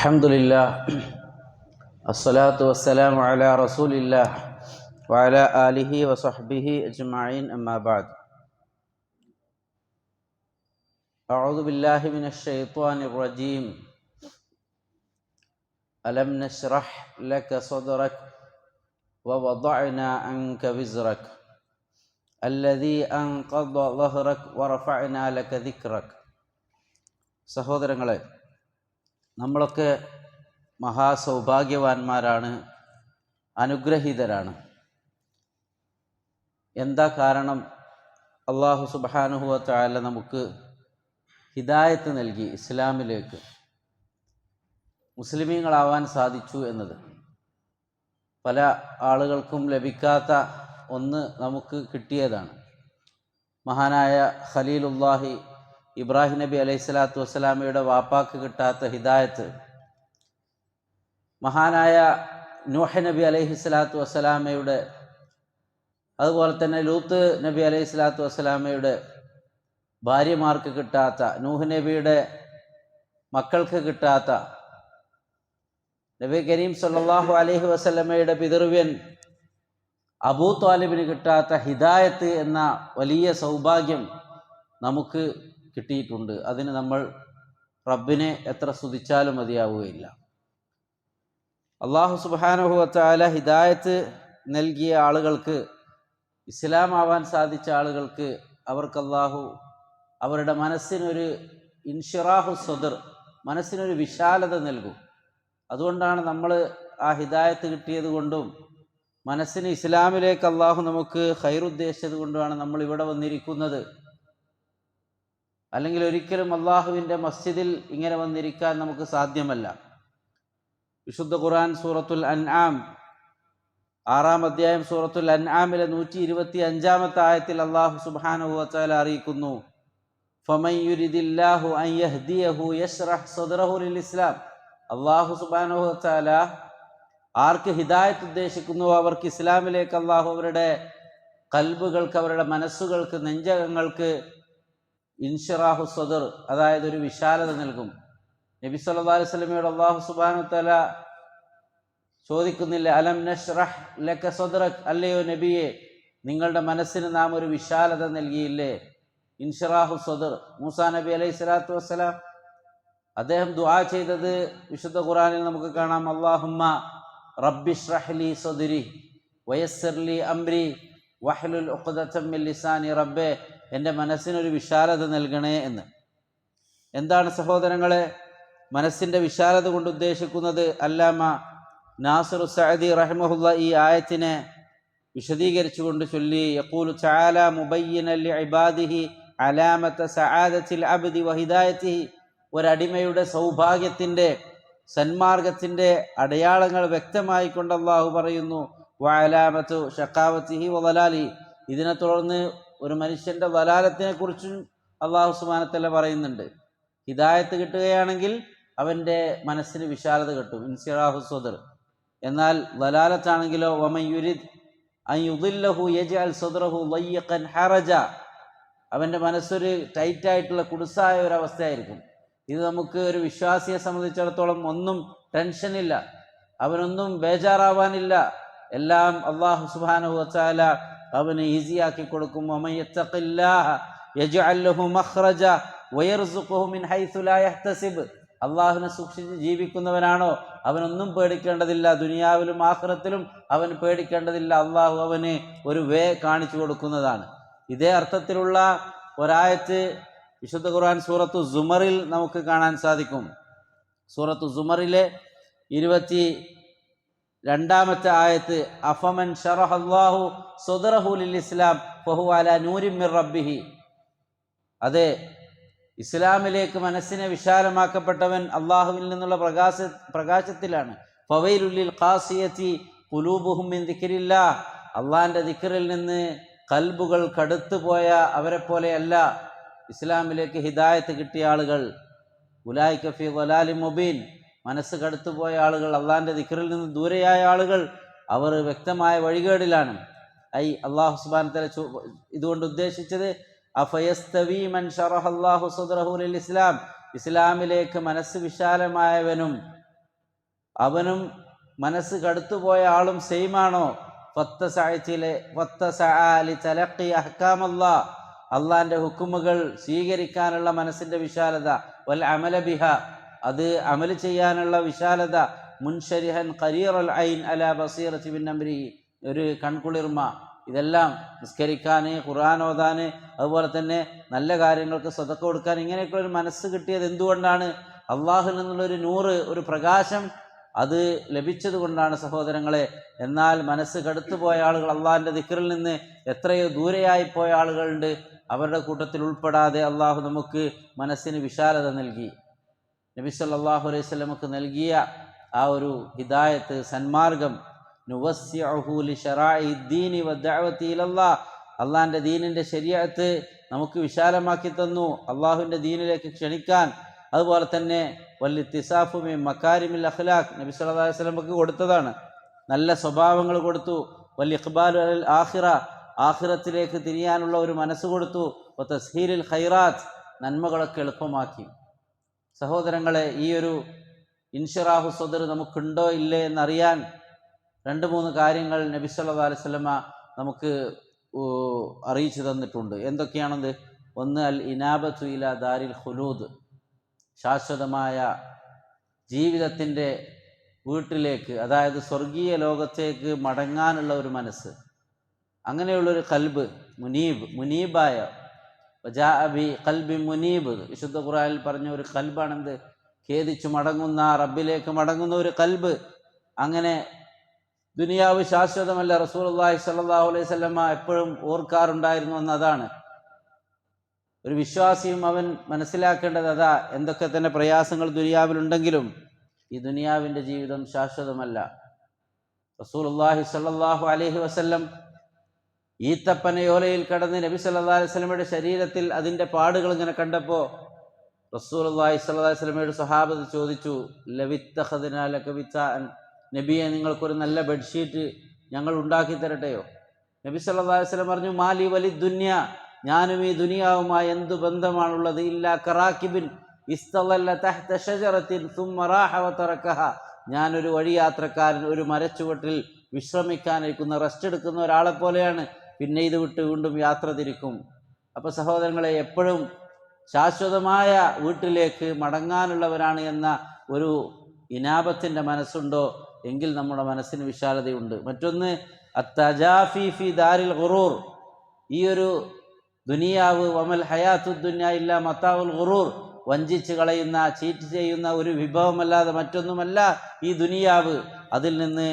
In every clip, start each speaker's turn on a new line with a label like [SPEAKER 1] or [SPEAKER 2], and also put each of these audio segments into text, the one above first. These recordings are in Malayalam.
[SPEAKER 1] الحمد لله الصلاة والسلام على رسول الله وعلى آله وصحبه أجمعين أما بعد أعوذ بالله من الشيطان الرجيم ألم نشرح لك صدرك ووضعنا عنك وزرك الذي أنقض ظهرك ورفعنا لك ذكرك സഹോദരങ്ങളെ, നമ്മളൊക്കെ മഹാസൗഭാഗ്യവാന്മാരാണ്, അനുഗ്രഹീതരാണ്. എന്താ കാരണം? അല്ലാഹു സുബ്ഹാനഹു വ തആല നമുക്ക് ഹിദായത്ത് നൽകി, ഇസ്ലാമിലേക്ക് മുസ്ലിമീങ്ങളാവാൻ സാധിച്ചു എന്നത്. പല ആളുകൾക്കും ലഭിക്കാത്ത ഒന്ന് നമുക്ക് കിട്ടിയതാണ്. മഹാനായ ഖലീലുല്ലാഹി ഇബ്രാഹിം നബി അലൈഹിസ്സലാത്തു വസ്സലാമയുടെ വാപ്പാക്ക് കിട്ടാത്ത ഹിദായത്ത്, മഹാനായ നൂഹ് നബി അലൈഹിസ്സലാത്തു വസ്സലാമയുടെ, അതുപോലെ തന്നെ ലൂത്ത് നബി അലൈഹിസ്സലാത്തു വസ്സലാമയുടെ ഭാര്യമാർക്ക് കിട്ടാത്ത, നൂഹ് നബിയുടെ മക്കൾക്ക് കിട്ടാത്ത, നബി കരീം സല്ലല്ലാഹു അലൈഹി വസല്ലമയുടെ പിതൃവ്യൻ അബൂ ത്വാലിബിന് കിട്ടാത്ത ഹിദായത്ത് എന്ന വലിയ സൗഭാഗ്യം നമുക്ക് കിട്ടിയിട്ടുണ്ട്. അതിന് നമ്മൾ റബ്ബിനെ എത്ര സ്തുതിച്ചാലും മതിയാവുകയില്ല. അല്ലാഹു സുബ്ഹാനഹു വ തആല ഹിദായത്ത് നൽകിയ ആളുകൾക്ക്, ഇസ്ലാം ആവാൻ സാധിച്ച ആളുകൾക്ക്, അവർക്ക് അല്ലാഹു അവരുടെ മനസ്സിനൊരു ഇൻഷിറാഹു സദർ, മനസ്സിനൊരു വിശാലത നൽകും. അതുകൊണ്ടാണ് നമ്മൾ ആ ഹിദായത്ത് കിട്ടിയത് കൊണ്ടും മനസ്സിന് ഇസ്ലാമിലേക്ക് അല്ലാഹു നമുക്ക് ഖൈറുദ്ദേശിച്ചത് കൊണ്ടുമാണ് നമ്മൾ ഇവിടെ വന്നിരിക്കുന്നത്. അല്ലെങ്കിൽ ഒരിക്കലും അള്ളാഹുവിൻ്റെ മസ്ജിദിൽ ഇങ്ങനെ വന്നിരിക്കാൻ നമുക്ക് സാധ്യമല്ല. വിശുദ്ധ ഖുർആൻ സൂറത്തുൽ അൻആം 6-ാം അധ്യായം സൂറത്തുൽ അൻആമിലെ 125-ാമത്തെ ആയത്തിൽ അല്ലാഹു സുബ്ഹാനഹു വ തആല അറിയിക്കുന്നു, ഫമൻ യുരിദില്ലാഹു അൻ യഹ്ദിയഹു യശ്റഹ് സദ്റഹു ലിൽ ഇസ്ലാം. അല്ലാഹു സുബ്ഹാനഹു വ തആല ആർക്ക് ഹിദായത്ത് ഉദ്ദേശിക്കുന്നു അവർക്ക് ഇസ്ലാമിലേക്ക് അല്ലാഹു അവരുടെ ഖൽബുകൾക്ക്, അവരുടെ മനസ്സുകൾക്ക്, നെഞ്ചകങ്ങൾക്ക് ഇൻഷിറാഹു സദർ, അതായത് ഒരു വിശാലത നൽകും. നബി സല്ലല്ലാഹു അലൈഹി വസല്ലമയോട് അല്ലാഹു സുബ്ഹാനഹു വ തആല ചോദിക്കുന്നില്ല, അലം നശ്റഹ് ലക സദ്റക്, അല്ലയോ നബിയെ നിങ്ങളുടെ മനസ്സിന് നാം ഒരു വിശാലത നൽകിയില്ലേ? ഇൻഷിറാഹു സദർ. മൂസാ നബി അലൈഹി സ്വലാത്തു വസ്സലാം അദ്ദേഹം ദുആ ചെയ്തത് വിശുദ്ധ ഖുർആനിൽ നമുക്ക് കാണാം. അല്ലാഹുമ്മ റബ്ബിശ്റഹ് ലി സദ്രി വയസ്സിർ ലി അംരി വഹ്ലുൽ ഉഖ്ദതം മിൻ ലിസാനി, റബ്ബേ എൻ്റെ മനസ്സിനൊരു വിശാലത നൽകണേ എന്ന്. എന്താണ് സഹോദരങ്ങളെ മനസ്സിൻ്റെ വിശാലത കൊണ്ട് ഉദ്ദേശിക്കുന്നത്? അല്ലാമ നാസിറു സഅദി റഹിമഹുല്ല ഈ ആയത്തിനെ വിശദീകരിച്ചുകൊണ്ട് ചൊല്ലി, യഖൂലു തആല മുബയ്യിനൻ ലിഇബാദിഹി അലാമത സആദത്തിൽ അബ്ദി വഹിദായതിഹി. ഒരടിമയുടെ സൗഭാഗ്യത്തിൻ്റെ, സന്മാർഗത്തിൻ്റെ അടയാളങ്ങൾ വ്യക്തമായി കൊണ്ട് അല്ലാഹു പറയുന്നു, വഅലാമതു ശഖാവതിഹി വദലാലി. ഇതിനെ തുടർന്ന് ഒരു മനുഷ്യൻ്റെ വലാലത്തിനെ കുറിച്ചും അല്ലാഹു സുബ്ഹാനഹു വ തആല പറയുന്നുണ്ട്. ഹിദായത്ത് കിട്ടുകയാണെങ്കിൽ അവൻ്റെ മനസ്സിന് വിശാലത കിട്ടും, ഇൻസിറാഹു സദർ. എന്നാൽ വലാലത്താണെങ്കിലോ, വമൻ യുരിദ് അൻ യുദില്ലഹു യജ്അൽ സദ്റഹു ളയ്യഖൻ ഹറജ, അവൻ്റെ മനസ്സൊരു ടൈറ്റായിട്ടുള്ള കുടുസായ ഒരവസ്ഥയായിരിക്കും. ഇത് നമുക്ക് ഒരു വിശ്വാസിയെ സംബന്ധിച്ചിടത്തോളം ഒന്നും ടെൻഷനില്ല, അവനൊന്നും ബേജാറാവാനില്ല. എല്ലാം അല്ലാഹു സുബ്ഹാനഹു വ തആല അവന് ഈസിയാക്കി കൊടുക്കും. വമൻ യത്തഖില്ലാഹ യജ്അൽ ലഹു മഖ്റജ വയർസുഖുഹു മിൻ ഹൈസു ലാ യഹ്തസിബ്. അല്ലാഹുവിനെ സൂക്ഷിച്ച് ജീവിക്കുന്നവനാണോ അവനൊന്നും പേടിക്കേണ്ടതില്ല, ദുനിയാവിലും ആഖിറത്തിലും അവൻ പേടിക്കേണ്ടതില്ല. അല്ലാഹു അവന് ഒരു വേ കാണിച്ചു കൊടുക്കുന്നതാണ്. ഇതേ അർത്ഥത്തിലുള്ള ഒരായത്ത് വിശുദ്ധ ഖുർആൻ സൂറത്തു സുമറിൽ നമുക്ക് കാണാൻ സാധിക്കും. സൂറത്തു സുമറിലെ 22-ാമത്തെ ആയത്ത്, അഫമൻ ശറഹല്ലാഹു സദ്റഹു ലിൽ ഇസ്ലാം ഫഹുവ അലാ നൂരിൻ മിർ റബ്ബിഹി. അതെ, ഇസ്ലാമിലേക്ക് മനസ്സിനെ വിശാലമാക്കപ്പെട്ടവൻ അള്ളാഹുവിൽ നിന്നുള്ള പ്രകാശത്തിലാണ്. ഫവൈലുൽ ലിൽ ഖാസിയതി ഖുലൂബുഹും മിൻ ദിക്രില്ലാഹ്. അള്ളാഹിൻ്റെ ദിക്റിൽ നിന്ന് ഖൽബുകൾ കടുത്തുപോയ അവരെ പോലെയല്ല ഇസ്ലാമിലേക്ക് ഹിദായത്ത് കിട്ടിയ ആളുകൾ. ഉലൈക ഫീ ളലാലിൻ മുബീൻ. മനസ്സ് കടുത്തുപോയ ആളുകൾ, അള്ളാഹിൻ്റെ ദിക്റിൽ നിന്ന് ദൂരെയായ ആളുകൾ, അവർ വ്യക്തമായ വഴികേടിലാണ്. അല്ലാഹു സുബ്ഹാനഹു വ തആല ഇതുകൊണ്ട് ഉദ്ദേശിച്ചത് അഫയസ്തവി മൻ ശറഹല്ലാഹു സദ്റഹു ലിൽ ഇസ്ലാം, ഇസ്ലാമിലേക്ക് മനസ്സ് വിശാലമായവനും അവനും മനസ്സ് കടുത്തുപോയ ആളും സെയിമാണോ? അള്ളാന്റെ ഹുക്കുമുകൾ സ്വീകരിക്കാനുള്ള മനസ്സിന്റെ വിശാലത, വൽ അമല ബിഹ, അത് അമല് ചെയ്യാനുള്ള വിശാലത, മുൻഷരിഹൻ ഖരീറൽ ഐൻ അലാ ബസീറത്തി ബിൻ അംരി, ഒരു കൺകുളിർമ. ഇതെല്ലാം നിസ്കരിക്കാൻ, ഖുർആൻ ഓതാൻ, അതുപോലെ തന്നെ നല്ല കാര്യങ്ങൾക്ക് സദഖ കൊടുക്കാൻ, ഇങ്ങനെയൊക്കെ ഒരു മനസ്സ് കിട്ടിയത് എന്തുകൊണ്ടാണ്? അള്ളാഹുവിൽ നിന്നുള്ളൊരു നൂറ്, ഒരു പ്രകാശം അത് ലഭിച്ചത് കൊണ്ടാണ് സഹോദരങ്ങളെ. എന്നാൽ മനസ്സ് കടുത്തുപോയ ആളുകൾ, അള്ളാഹിൻ്റെ ദിക്റിൽ നിന്ന് എത്രയോ ദൂരെയായി പോയ ആളുകളുണ്ട്. അവരുടെ കൂട്ടത്തിൽ ഉൾപ്പെടാതെ അള്ളാഹു നമുക്ക് മനസ്സിന് വിശാലത നൽകി. നബി സല്ലല്ലാഹു അലൈഹി വസല്ലമക്ക് നൽകിയ ആ ഒരു ഹിദായത്ത്, സന്മാർഗം, നുവസ്സിഉഹു ലിശറാഇദ്ദീനി വദ്ദഅവതി ഇലല്ലാഹ്, അള്ളാഹിൻ്റെ ദീനിൻ്റെ ശരീഅത്ത് നമുക്ക് വിശാലമാക്കി തന്നു, അള്ളാഹുവിൻ്റെ ദീനിലേക്ക് ക്ഷണിക്കാൻ. അതുപോലെ തന്നെ വല്ലിത്തിസാഫു മിൻ മകാരിമിൽ അഖ്ലാഖ്, നബി സല്ലല്ലാഹു അലൈഹി വസല്ലമക്ക് കൊടുത്തതാണ്. നല്ല സ്വഭാവങ്ങൾ കൊടുത്തു. വല്ലിഖ്ബാലു അലൽ ആഖിറ, ആഖിറത്തിലേക്ക് തിരിയാനുള്ള ഒരു മനസ്സ് കൊടുത്തു. വതസ്ഹീലിൽ ഖൈറാത്ത്, നന്മകളൊക്കെ എളുപ്പമാക്കി. സഹോദരങ്ങളെ, ഈ ഒരു ഇൻഷിറാഹു സദർ നമുക്കുണ്ടോ ഇല്ലേ എന്നറിയാൻ 2-3 കാര്യങ്ങൾ നബി സല്ലല്ലാഹു അലൈഹി വസല്ലമ നമുക്ക് അറിയിച്ചു തന്നിട്ടുണ്ട്. എന്തൊക്കെയാണത്? ഒന്ന്, അൽ ഇനാബത്തു ഇലാ ദാരിൽ ഖുലൂദ്, ശാശ്വതമായ ജീവിതത്തിൻ്റെ വീട്ടിലേക്ക്, അതായത് സ്വർഗീയ ലോകത്തേക്ക് മടങ്ങാനുള്ള ഒരു മനസ്സ്, അങ്ങനെയുള്ളൊരു ഖൽബ്, മുനീബായ ഖൽബി മുനീബ്, വിശുദ്ധ ഖുർആനിൽ പറഞ്ഞ ഒരു ഖൽബാണെന്ത്? ഖേദിച്ചു മടങ്ങുന്ന, റബ്ബിലേക്ക് മടങ്ങുന്ന ഒരു ഖൽബ്. അങ്ങനെ ദുനിയാവ് ശാശ്വതമല്ല, റസൂലുള്ളാഹി സ്വല്ലല്ലാഹു അലൈഹി വസല്ലമ എപ്പോഴും ഓർക്കാറുണ്ടായിരുന്നു എന്നതാണ്. ഒരു വിശ്വാസിയും അവൻ മനസ്സിലാക്കേണ്ടത് അതാ. എന്തൊക്കെ തന്നെ പ്രയാസങ്ങൾ ദുനിയാവിലുണ്ടെങ്കിലും ഈ ദുനിയാവിൻ്റെ ജീവിതം ശാശ്വതമല്ല. റസൂലുള്ളാഹി സ്വല്ലല്ലാഹു അലൈഹി വസല്ലം ഈത്തപ്പനയോലയിൽ കടന്ന് നബി സല്ലല്ലാഹു അലൈഹി വസല്ലമയുടെ ശരീരത്തിൽ അതിൻ്റെ പാടുകൾ ഇങ്ങനെ കണ്ടപ്പോൾ റസൂലുള്ളാഹി സ്വല്ലല്ലാഹു അലൈഹി വസല്ലമയുടെ സ്വഹാബത്ത് ചോദിച്ചു, ലവിത്തഖദ്നാ ലക വിത്താഅൻ, നബിയെ, നിങ്ങൾക്കൊരു നല്ല ബെഡ്ഷീറ്റ് ഞങ്ങൾ ഉണ്ടാക്കി തരട്ടെയോ? നബി സല്ലല്ലാഹു അലൈഹി വസല്ലം പറഞ്ഞു, മാലി വലി ദുനിയ, ഞാനും ഈ ദുനിയാവുമായി എന്തു ബന്ധമാണുള്ളത്? ഇല്ലാ കറാക്കിബിൻ ഇസ്തളല്ല തഹ്ത ഷജറത്തിൻ സുമ്മ റാഹ വതറകഹ, ഞാനൊരു വഴിയാത്രക്കാരൻ, ഒരു മരച്ചുവട്ടിൽ വിശ്രമിക്കാനിരിക്കുന്ന, റെസ്റ്റ് എടുക്കുന്ന ഒരാളെ പോലെയാണ്, പിന്നെ ഇത് വിട്ട് വീണ്ടും യാത്ര തിരിക്കും. അപ്പോൾ സഹോദരങ്ങളെ, എപ്പോഴും ശാശ്വതമായ വീട്ടിലേക്ക് മടങ്ങാനുള്ളവരാണ് എന്ന ഒരു ഇനാബത്തിൻ്റെ മനസ്സുണ്ടോ എങ്കിൽ നമ്മുടെ മനസ്സിന് വിശാലതയുണ്ട്. മറ്റൊന്ന്, അത്തജാഫി ഫി ദാരിൽ ഖുറൂർ, ഈ ഒരു ദുനിയാവ്, വമൽ ഹയാത്തു ദുനിയ ഇല്ലാ മതാഉൽ ഖുറൂർ, വഞ്ചിച്ച് കളയുന്ന, ചീറ്റ് ചെയ്യുന്ന ഒരു വിഭവമല്ലാതെ മറ്റൊന്നുമല്ല ഈ ദുനിയാവ്. അതിൽ നിന്ന്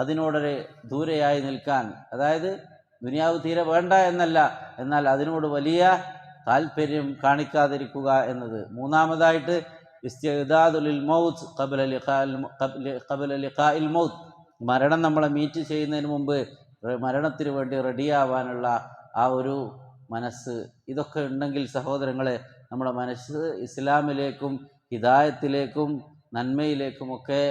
[SPEAKER 1] അതിനോടൊരു ദൂരെയായി നിൽക്കാൻ, അതായത് ദുനിയാവ് തീരെ വേണ്ട എന്നല്ല, എന്നാൽ അതിനോട് വലിയ താല്പര്യം കാണിക്കാതിരിക്കുക എന്നത്. മൂന്നാമതായിട്ട് ഇസ്തിഅദാദുൽ മൗത്ത് ഖബല ലിഖാഇൽ മൗത്ത്, മരണം നമ്മളെ മീറ്റ് ചെയ്യുന്നതിന് മുമ്പ് മരണത്തിന് വേണ്ടി റെഡിയാവാനുള്ള ആ ഒരു മനസ്സ്. ഇതൊക്കെ ഉണ്ടെങ്കിൽ സഹോദരങ്ങളെ, നമ്മുടെ മനസ്സ് ഇസ്ലാമിലേക്കും ഹിദായത്തിലേക്കും നന്മയിലേക്കുമൊക്കെ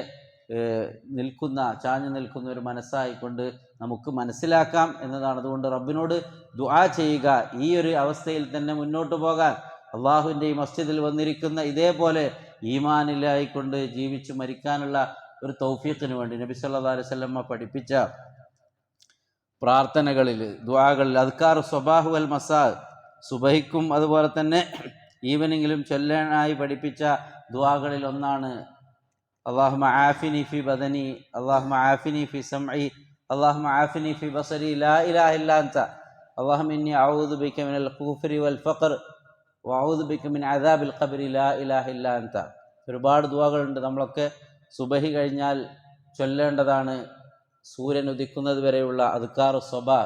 [SPEAKER 1] ചാഞ്ഞു നിൽക്കുന്ന ഒരു മനസ്സായിക്കൊണ്ട് നമുക്ക് മനസ്സിലാക്കാം എന്നതാണ്. അതുകൊണ്ട് റബ്ബിനോട് ദുആ ചെയ്യുക, ഈ ഒരു അവസ്ഥയിൽ തന്നെ മുന്നോട്ട് പോകാൻ. അള്ളാഹുവിൻ്റെ ഈ മസ്ജിദിൽ വന്നിരിക്കുന്ന ഇതേപോലെ ഈമാനിലായിക്കൊണ്ട് ജീവിച്ചു മരിക്കാനുള്ള ഒരു തൗഫീഖിന് വേണ്ടി നബി സല്ലല്ലാഹു അലൈഹി വസല്ലം പഠിപ്പിച്ച പ്രാർത്ഥനകളിൽ, ദുആകളിൽ, അദ്കാർ സ്വബാഹു വൽ മസാ, സുബഹിക്കും അതുപോലെ തന്നെ ഈവനിങ്ങിലും ചൊല്ലാനായി പഠിപ്പിച്ച ദുആകളിൽ ഒന്നാണ് അല്ലാഹുമ്മ ആഫിനി ഫി ബദനി, അല്ലാഹുമ്മ ആഫിനി ഫി സമഇ, അല്ലാഹുമ്മ ആഫിനി ഫി ബസരി, ലാ ഇലാഹ ഇല്ലാ അൻത, അല്ലാഹുമ്മ ഇന്നി അഊദു ബിക മിനൽ ഖുഫ്രി വൽ ഫഖർ വഅഊദു ബിക മിൻ അദാബിൽ ഖബ്രി, ലാ ഇലാഹ ഇല്ലാ അൻത. ഒരുപാട് ദുആകളുണ്ട്. നമ്മളൊക്കെ സുബഹി കഴിഞ്ഞാൽ ചൊല്ലേണ്ടതാണ്, സൂര്യൻ ഉദിക്കുന്നത് വരെയുള്ള അദ്കാർ സ്വബാ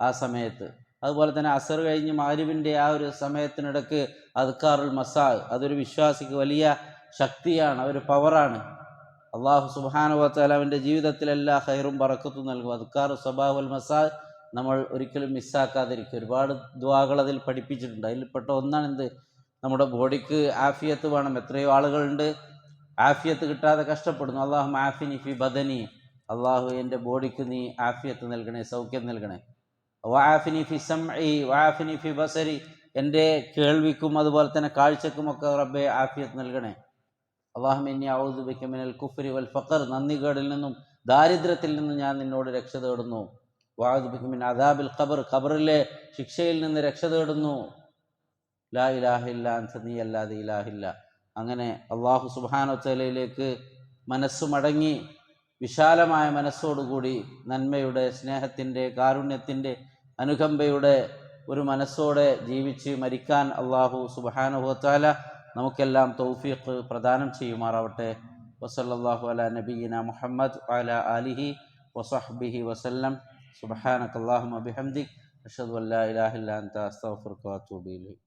[SPEAKER 1] ആ സമയത്ത്. അതുപോലെ തന്നെ അസർ കഴിഞ്ഞ് മഗ്രിബിൻ്റെ ആ ഒരു സമയത്തിനിടക്ക് അദ്കാറുൽ മസാ, അതൊരു വിശ്വാസിക്ക് വലിയ ശക്തിയാണ്, ഒരു പവറാണ്. അള്ളാഹു സുബ്ഹാനഹു വ തആല അവൻ്റെ ജീവിതത്തിൽ എല്ലാ ഖൈറും ബറക്കത്തും നൽകും. അദ്കാർ സ്വബാ വൽ മസാ നമ്മൾ ഒരിക്കലും മിസ്സാക്കാതിരിക്കും. ഒരുപാട് ദുആകൾ അതിൽ പഠിപ്പിച്ചിട്ടുണ്ട്. അതിൽപ്പെട്ട ഒന്നാണ് എന്ത്? നമ്മുടെ ബോഡിക്ക് ആഫിയത്ത് വേണം. എത്രയോ ആളുകളുണ്ട് ആഫിയത്ത് കിട്ടാതെ കഷ്ടപ്പെടുന്നു. അല്ലാഹുമ്മ ആഫിനി ഫി ബദനി, അള്ളാഹു എൻ്റെ ബോഡിക്ക് നീ ആഫിയത്ത് നൽകണേ, സൗഖ്യം നൽകണേ. വആഫിനി ഫി സമഇ വആഫിനി ഫി ബസരി, എൻ്റെ കേൾവിക്കും അതുപോലെ തന്നെ കാഴ്ചക്കുമൊക്കെ റബ്ബെ ആഫിയത്ത് നൽകണേ. അല്ലാഹുമ്മ ഇന്നി അഊദു ബിക മിനൽ കുഫ്രി വൽ ഫഖർ, നന്ദികേടിൽ നിന്നും ദാരിദ്ര്യത്തിൽ നിന്നും ഞാൻ നിന്നോട് രക്ഷ തേടുന്നു. വഅഊദു ബിക മിൻ അദാബിൽ ഖബർ, ഖബറിലെ ശിക്ഷയിൽ നിന്ന് രക്ഷ തേടുന്നു. ലാ ഇലാഹ ഇല്ലാ അൻത, നീ അല്ലാതെ ഇലാഹില്ല. അങ്ങനെ അള്ളാഹു സുബ്ഹാനഹു വ തആലയിലേക്ക് മനസ്സു മടങ്ങി വിശാലമായ മനസ്സോടുകൂടി നന്മയുടെ, സ്നേഹത്തിൻ്റെ, കാരുണ്യത്തിൻ്റെ, അനുകമ്പയുടെ ഒരു മനസ്സോടെ ജീവിച്ച് മരിക്കാൻ അള്ളാഹു സുബ്ഹാനഹു വ തആല നമുക്കെല്ലാം തൗഫീഖ് പ്രദാനം ചെയ്യുമാറാവട്ടെ. വസല്ലല്ലാഹു അലാ നബിയിന മുഹമ്മദ് വഅലാ ആലിഹി വസഹ്ബിഹി വസല്ലം. സുബ്ഹാനക അല്ലാഹുമ്മ ബിഹംദിക് അഷ്ഹദു അൻ ലാ ഇലാഹ ഇല്ലാ അൻത അസ്തഗ്ഫിറുക വഅതൂബു ഇലൈക്.